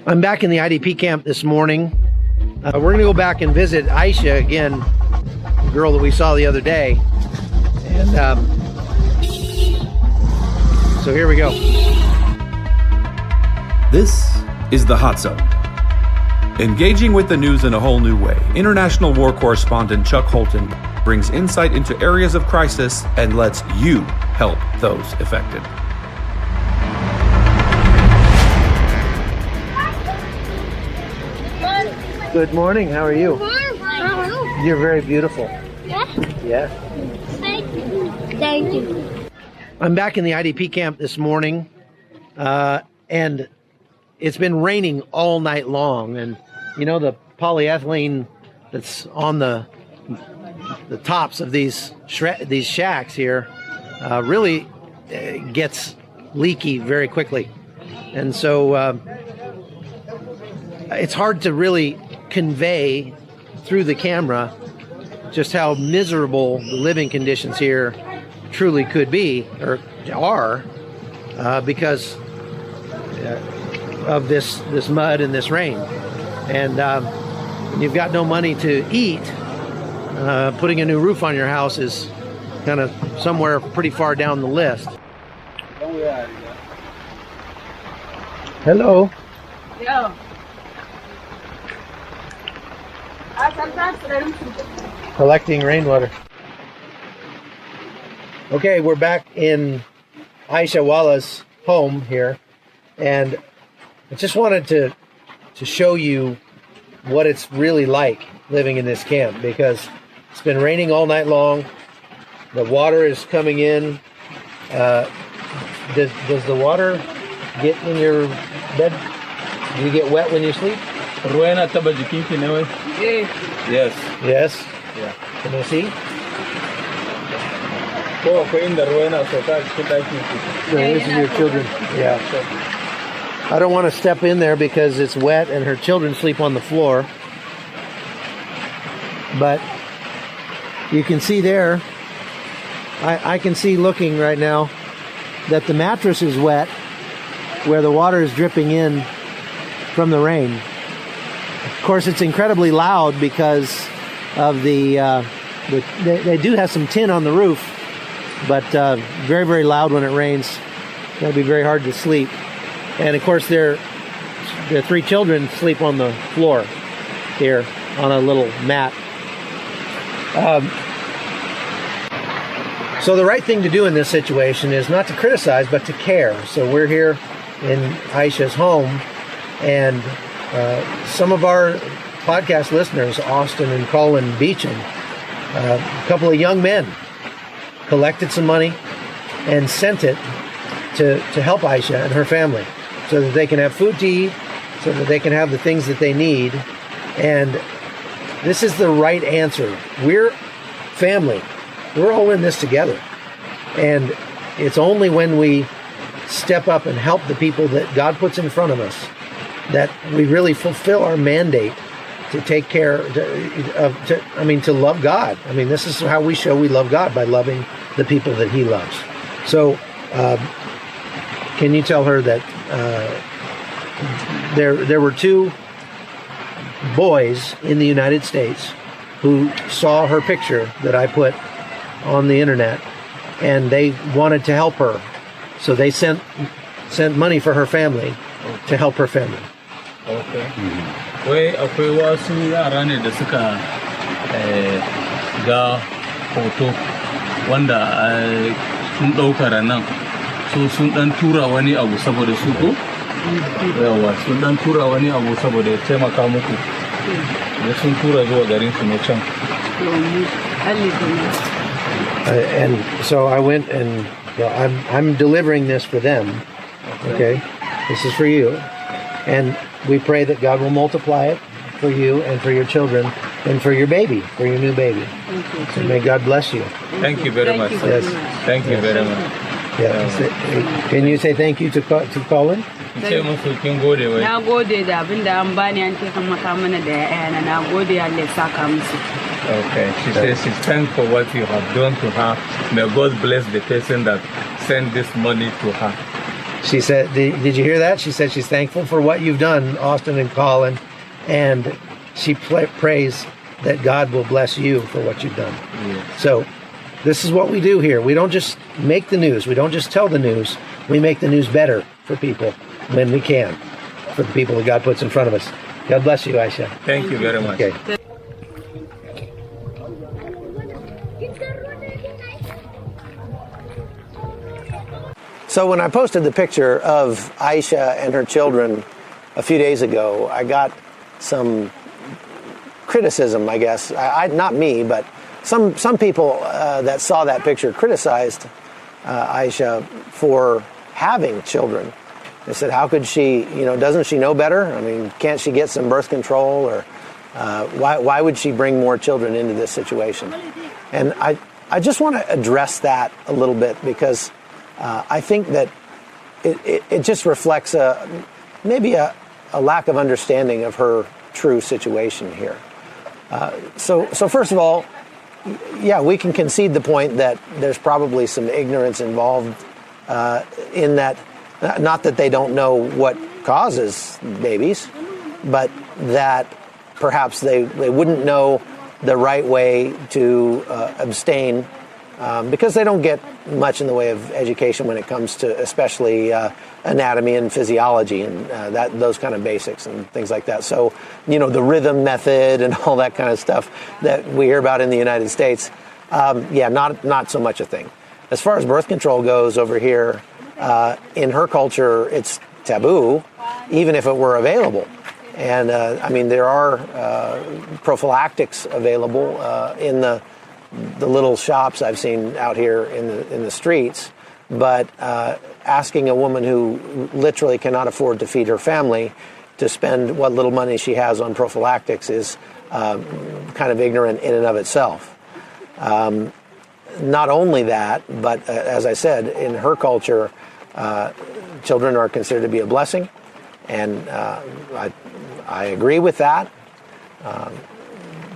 I'm back in the IDP camp this morning. We're going to go back and visit Aisha again, the girl that we saw the other day. And so here we go. This is the Hot Zone. Engaging with the news in a whole new way, international war correspondent Chuck Holton brings insight into areas of crisis and lets you help those affected. Good morning. How are you? You're very beautiful. Yeah. Yeah. Thank you. Thank you. I'm back in the IDP camp this morning, and it's been raining all night long. And you know, the polyethylene that's on the tops of these shacks here really gets leaky very quickly, and so it's hard to really convey through the camera just how miserable the living conditions here truly could be or are because of this mud and this rain. And when you've got no money to eat, putting a new roof on your house is kind of somewhere pretty far down the list. Hello. Yeah. Collecting rainwater. Okay, we're back in Aisha Wallace's home here, and I just wanted to show you what it's really like living in this camp, because it's been raining all night long. The water is coming in. Does the water get in your bed? Do you get wet when you sleep? Yes. Yes. Yeah. Can I see? This is your children. Yeah. I don't want to step in there because it's wet and her children sleep on the floor. But you can see there, I can see looking right now that the mattress is wet where the water is dripping in from the rain. Of course, it's incredibly loud because of they do have some tin on the roof, but very, very loud when it rains. It'll be very hard to sleep. And of course, their 3 children sleep on the floor here on a little mat. So the right thing to do in this situation is not to criticize, but to care. So we're here in Aisha's home, and some of our podcast listeners, Austin and Colin Beecham, a couple of young men, collected some money and sent it to help Aisha and her family so that they can have food to eat, so that they can have the things that they need. And this is the right answer. We're family. We're all in this together. And it's only when we step up and help the people that God puts in front of us that we really fulfill our mandate to take care to love God. I mean, this is how we show we love God, by loving the people that He loves. So, can you tell her that there were 2 boys in the United States who saw her picture that I put on the internet, and they wanted to help her, so they sent money for her family to help her family. Okay. Wai akwai wasu yara ne da suka ga hoto wanda sun ɗauka ranar, so sun ɗan tura wani abu saboda su ko? Yawa, sun ɗan tura wani abu saboda ya taimaka muku. Da sun tura zuwa garin su ne can. And so I went, and I'm delivering this for them. Okay, this is for you, and we pray that God will multiply it for you and for your children and for your baby, for your new baby. So may God bless you. Thank you very much. Yes. Thank you very much. Yeah. Can you say thank you to Colin? Ce musu kin gode wai. Na gode da abin da an bani an taimaka mana da ƴaƴana. Na gode, Allah ya saka musu. Okay, she says she's thankful for what you have done to her. May God bless the person that sent this money to her. She said, did you hear that? She said she's thankful for what you've done, Austin and Colin, and she prays that God will bless you for what you've done. Yeah. So this is what we do here. We don't just make the news. We don't just tell the news. We make the news better for people when we can, for the people that God puts in front of us. God bless you, Aisha. Thank you very much. Okay. So when I posted the picture of Aisha and her children a few days ago, I got some criticism, I guess. Not me, but some people that saw that picture criticized Aisha for having children. They said, how could she, doesn't she know better? I mean, can't she get some birth control? Or why would she bring more children into this situation? And I just want to address that a little bit, because I think that it just reflects maybe a lack of understanding of her true situation here. So first of all, yeah, we can concede the point that there's probably some ignorance involved in that, not that they don't know what causes babies, but that perhaps they wouldn't know the right way to abstain, because they don't get much in the way of education when it comes to especially anatomy and physiology and those kind of basics and things like that. So, the rhythm method and all that kind of stuff that we hear about in the United States, not so much a thing. As far as birth control goes over here, in her culture, it's taboo, even if it were available. And there are prophylactics available in the little shops I've seen out here in the streets, but asking a woman who literally cannot afford to feed her family to spend what little money she has on prophylactics is kind of ignorant in and of itself. Not only that, but as I said, in her culture, children are considered to be a blessing, and I agree with that.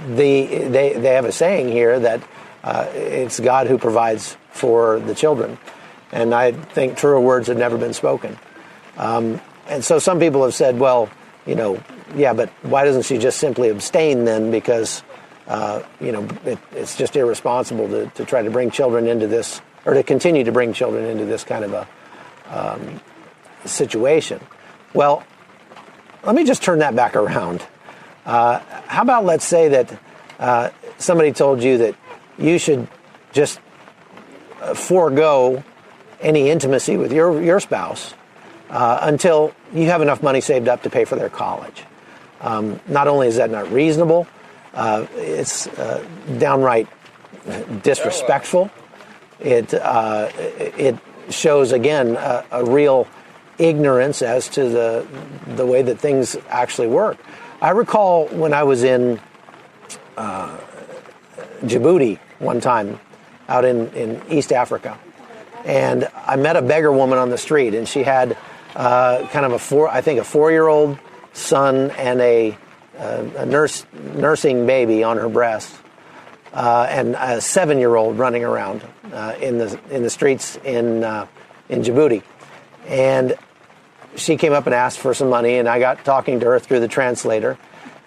They have a saying here that it's God who provides for the children, and I think truer words have never been spoken. And so some people have said, well, but why doesn't she just simply abstain then? Because it's just irresponsible to try to bring children into this, or to continue to bring children into this kind of a situation. Well, let me just turn that back around. How about, let's say that somebody told you that you should just forego any intimacy with your spouse until you have enough money saved up to pay for their college. Not only is that not reasonable, it's downright disrespectful. It shows, again, a real ignorance as to the way that things actually work. I recall when I was in Djibouti one time, out in East Africa, and I met a beggar woman on the street, and she had kind of a 4-year-old son and a nursing baby on her breast, and a 7-year-old running around in the streets in Djibouti. And she came up and asked for some money, and I got talking to her through the translator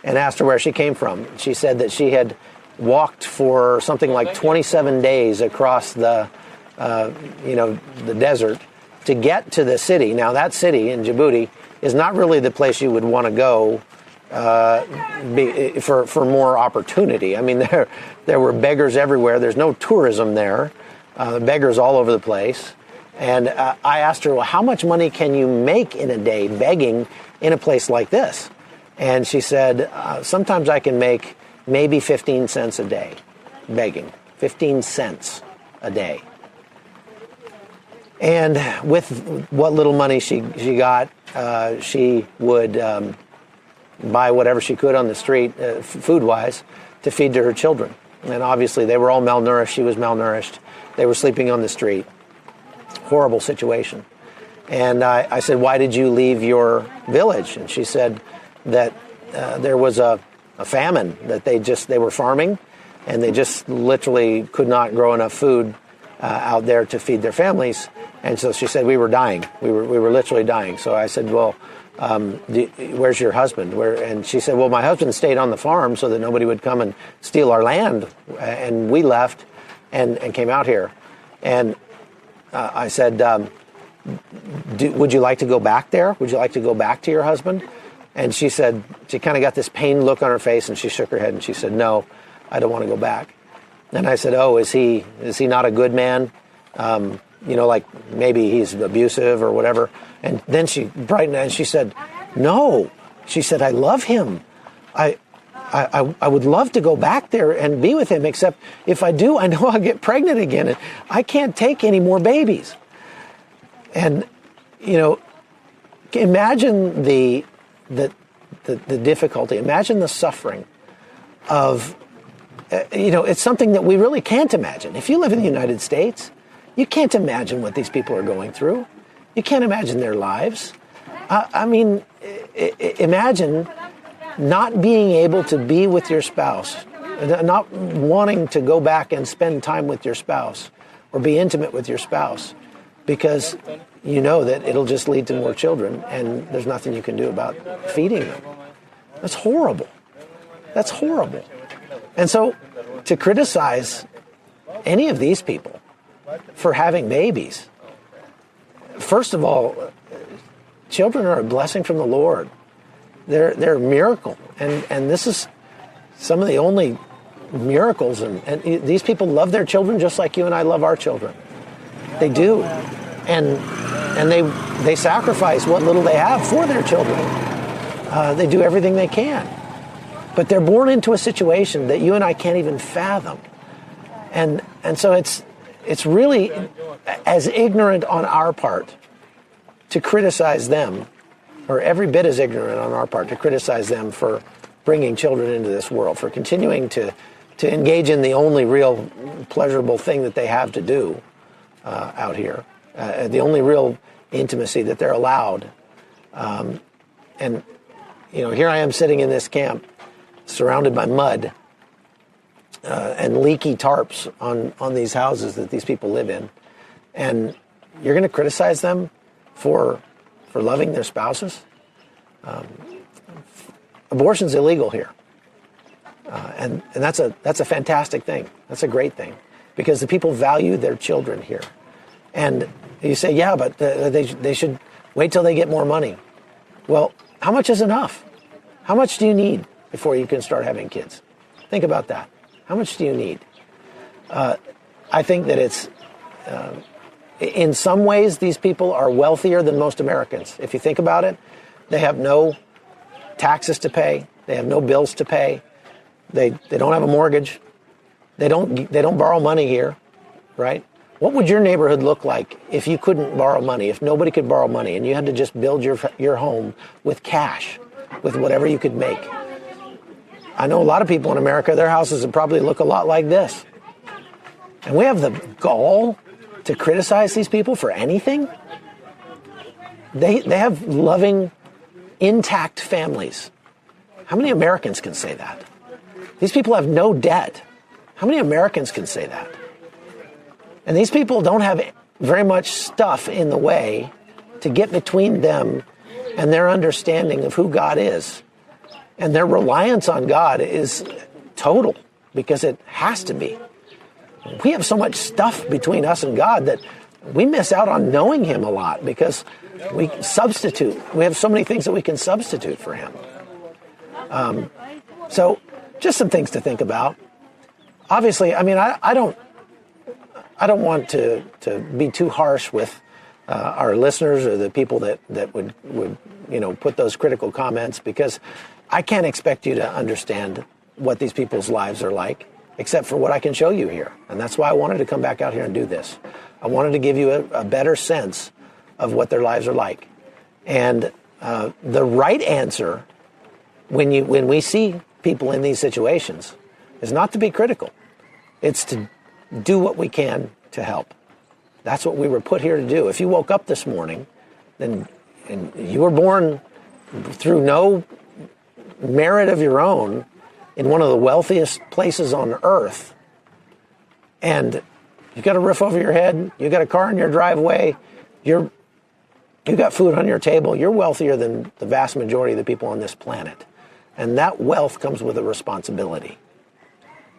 and asked her where she came from. She said that she had walked for something like 27 days across the desert to get to the city. Now, that city in Djibouti is not really the place you would want to go for more opportunity. I mean, there were beggars everywhere. There's no tourism there. Beggars all over the place. And I asked her, well, how much money can you make in a day begging in a place like this? And she said, sometimes I can make maybe 15 cents a day begging. 15 cents a day. And with what little money she got, she would buy whatever she could on the street, food-wise, to feed to her children. And obviously they were all malnourished. She was malnourished. They were sleeping on the street. Horrible situation. And I said, why did you leave your village? And she said that there was a famine, that they were farming, and they just literally could not grow enough food out there to feed their families. And so she said, we were dying. We were literally dying. So I said, well, where's your husband? And she said, well, my husband stayed on the farm so that nobody would come and steal our land. And we left and came out here. And I said, would you like to go back there? Would you like to go back to your husband? And she said, she kind of got this pained look on her face, and she shook her head and she said, no, I don't want to go back. And I said, oh, is he not a good man? Like maybe he's abusive or whatever. And then she brightened and she said, no. She said, I love him. I would love to go back there and be with him, except if I do, I know I'll get pregnant again. And I can't take any more babies. And, imagine the difficulty. Imagine the suffering of, it's something that we really can't imagine. If you live in the United States, you can't imagine what these people are going through. You can't imagine their lives. Imagine not being able to be with your spouse, not wanting to go back and spend time with your spouse or be intimate with your spouse because you know that it'll just lead to more children and there's nothing you can do about feeding them. That's horrible. That's horrible. And so to criticize any of these people for having babies, first of all, children are a blessing from the Lord. They're a miracle. And this is some of the only miracles. And these people love their children just like you and I love our children. They do. And they sacrifice what little they have for their children. They do everything they can. But they're born into a situation that you and I can't even fathom. And so it's really as ignorant on our part to criticize them, or every bit as ignorant on our part to criticize them for bringing children into this world, for continuing to engage in the only real pleasurable thing that they have to do out here, the only real intimacy that they're allowed. And here I am sitting in this camp, surrounded by mud and leaky tarps on these houses that these people live in, and you're going to criticize them for loving their spouses. Abortion's illegal here, and that's a fantastic thing. That's a great thing because the people value their children here. And you say, yeah, but they should wait till they get more money. Well, how much is enough? How much do you need before you can start having kids? Think about that. How much do you need? I think that it's, in some ways, these people are wealthier than most Americans. If you think about it, they have no taxes to pay. They have no bills to pay. They don't have a mortgage. They don't borrow money here, right? What would your neighborhood look like if you couldn't borrow money, if nobody could borrow money, and you had to just build your home with cash, with whatever you could make? I know a lot of people in America, their houses would probably look a lot like this. And we have the gall to criticize these people for anything? They have loving, intact families. How many Americans can say that? These people have no debt. How many Americans can say that? And these people don't have very much stuff in the way to get between them and their understanding of who God is. And their reliance on God is total, because it has to be. We have so much stuff between us and God that we miss out on knowing Him a lot because we substitute. We have so many things that we can substitute for Him. So just some things to think about. Obviously, I mean, I don't want to be too harsh with our listeners or the people that would put those critical comments, because I can't expect you to understand what these people's lives are like, except for what I can show you here. And that's why I wanted to come back out here and do this. I wanted to give you a better sense of what their lives are like. And the right answer when we see people in these situations is not to be critical. It's to do what we can to help. That's what we were put here to do. If you woke up this morning and you were born through no merit of your own in one of the wealthiest places on earth, and You got a roof over your head, you got a car in your driveway, you got food on your table, you're wealthier than the vast majority of the people on this planet. And that wealth comes with a responsibility.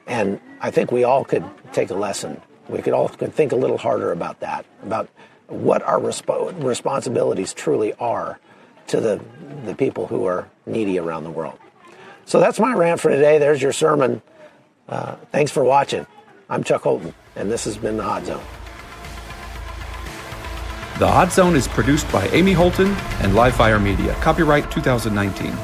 And I think we all could take a lesson. We could all think a little harder about that, about what our responsibilities truly are to the people who are needy around the world. So that's my rant for today. There's your sermon. Thanks for watching. I'm Chuck Holton, and this has been The Hot Zone. The Hot Zone is produced by Amy Holton and Livefire Media. Copyright 2019.